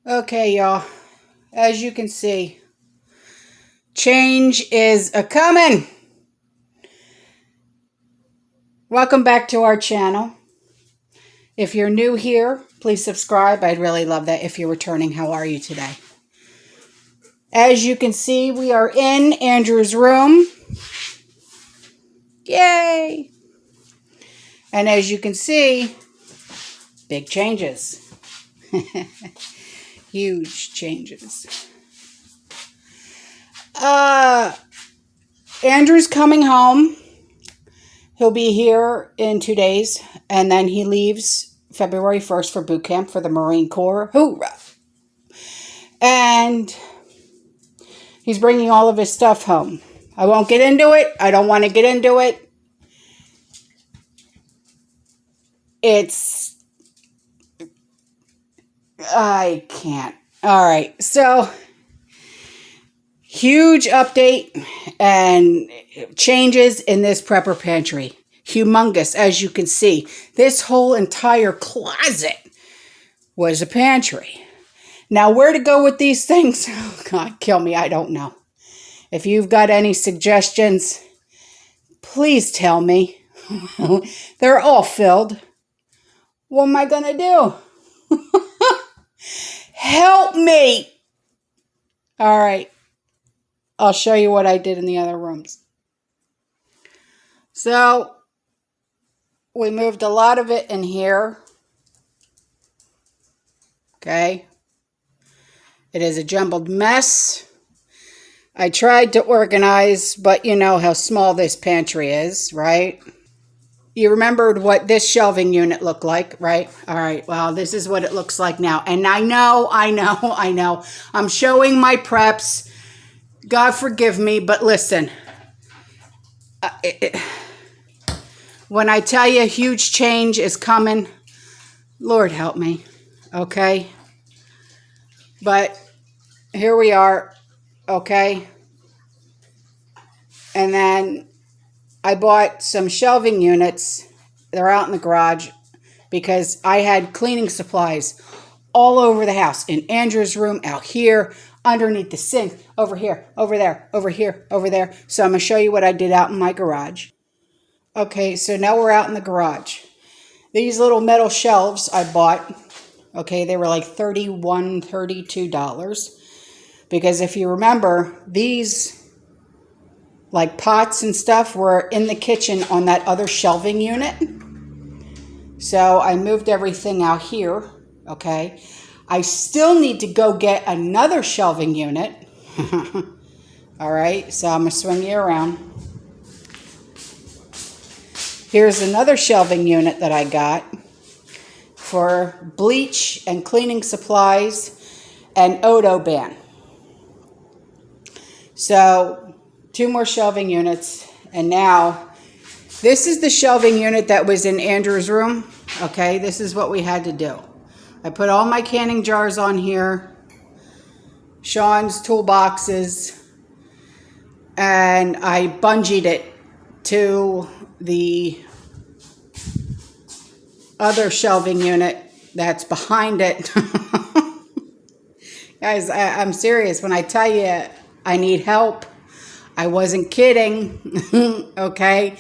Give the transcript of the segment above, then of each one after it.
Okay, y'all. As you can see, change is a coming. Welcome back to our channel. If you're new here, please subscribe. I'd really love that. If you're returning, how are you today? As you can see, we are in Andrew's room. Yay! And as you can see, big changes. Huge changes. Andrew's coming home. He'll be here in 2 days, and then he leaves February 1st for boot camp for the Marine Corps. Hoorah! And he's bringing all of his stuff home. I won't get into it. I don't want to get into it. I can't. All right. So, huge update and changes in this prepper pantry. Humongous, as you can see. This whole entire closet was a pantry. Now, where to go with these things? Oh, God, kill me. I don't know. If you've got any suggestions, please tell me. They're all filled. What am I going to do? Help me. All right. I'll show you what I did in the other rooms. So, we moved a lot of it in here. Okay. It is a jumbled mess. I tried to organize, but you know how small this pantry is, right? You remembered what this shelving unit looked like, right? All right, well, this is what it looks like now. And I know. I'm showing my preps. God forgive me, but listen. When I tell you huge change is coming, Lord help me, okay? But here we are, okay? And then I bought some shelving units. They're out in the garage because I had cleaning supplies all over the house. In Andrew's room, out here, underneath the sink, over here, over there, over here, over there. So I'm going to show you what I did out in my garage. Okay, so now we're out in the garage. These little metal shelves I bought, okay, they were like $31, $32. Because if you remember, these like pots and stuff were in the kitchen on that other shelving unit. So I moved everything out here, okay. I still need to go get another shelving unit. All right, so I'm going to swing you around. Here's another shelving unit that I got for bleach and cleaning supplies and Odoban. So 2 more shelving units. And now this is the shelving unit that was in Andrew's room. Okay, this is what we had to do. I put all my canning jars on here, Sean's toolboxes, and I bungeed it to the other shelving unit that's behind it. Guys, I'm serious. When I tell you I need help, I wasn't kidding. Okay?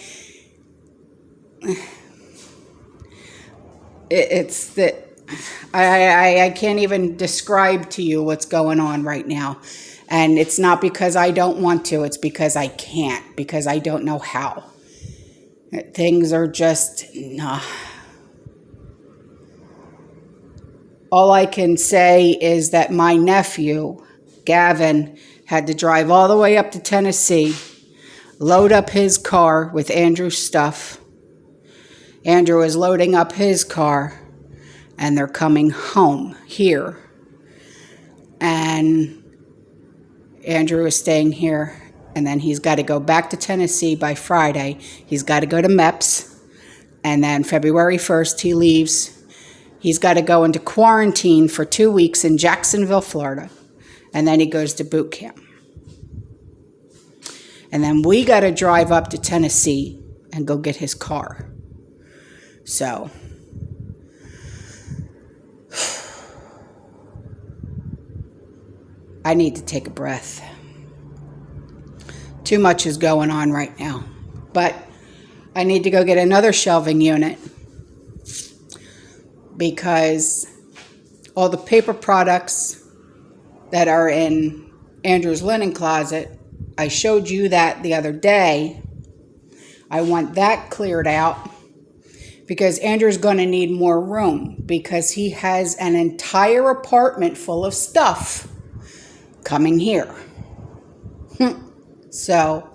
It's that I can't even describe to you what's going on right now. And it's not because I don't want to. It's because I can't. Because I don't know how. Things are just... nah. All I can say is that my nephew, Gavin, had to drive all the way up to Tennessee, load up his car with Andrew's stuff. Andrew is loading up his car, and they're coming home here. And Andrew is staying here, and then he's got to go back to Tennessee by Friday. He's got to go to MEPS, and then February 1st he leaves. He's got to go into quarantine for 2 weeks in Jacksonville, Florida, and then he goes to boot camp. And then we got to drive up to Tennessee and go get his car. So I need to take a breath. Too much is going on right now. But I need to go get another shelving unit because all the paper products that are in Andrew's linen closet, I showed you that the other day. I want that cleared out because Andrew's going to need more room because he has an entire apartment full of stuff coming here. So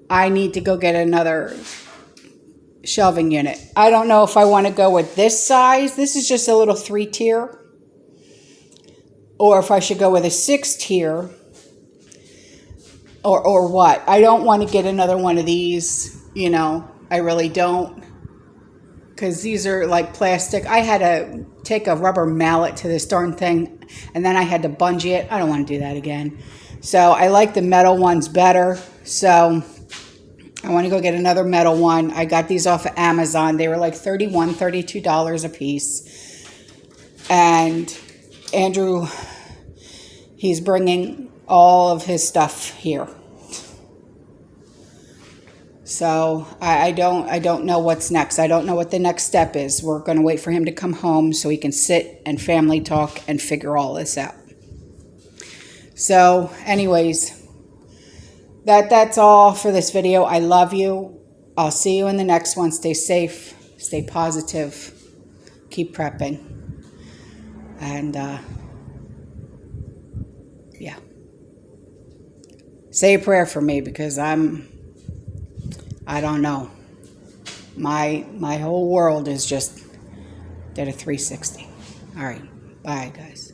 I need to go get another shelving unit. I don't know if I want to go with this size. This is just a little 3-tier. Or if I should go with a 6-tier. Or what. I don't want to get another one of these. You know, I really don't. Because these are like plastic. I had to take a rubber mallet to this darn thing. And then I had to bungee it. I don't want to do that again. So I like the metal ones better. So I want to go get another metal one. I got these off of Amazon. They were like $31, $32 a piece. And Andrew, he's bringing all of his stuff here. So I don't know what's next. I don't know what the next step is. We're going to wait for him to come home so he can sit and family talk and figure all this out. So anyways, that's all for this video. I love you. I'll see you in the next one. Stay safe. Stay positive. Keep prepping. And yeah. Say a prayer for me because I don't know. My whole world is just did a 360. All right. Bye, guys.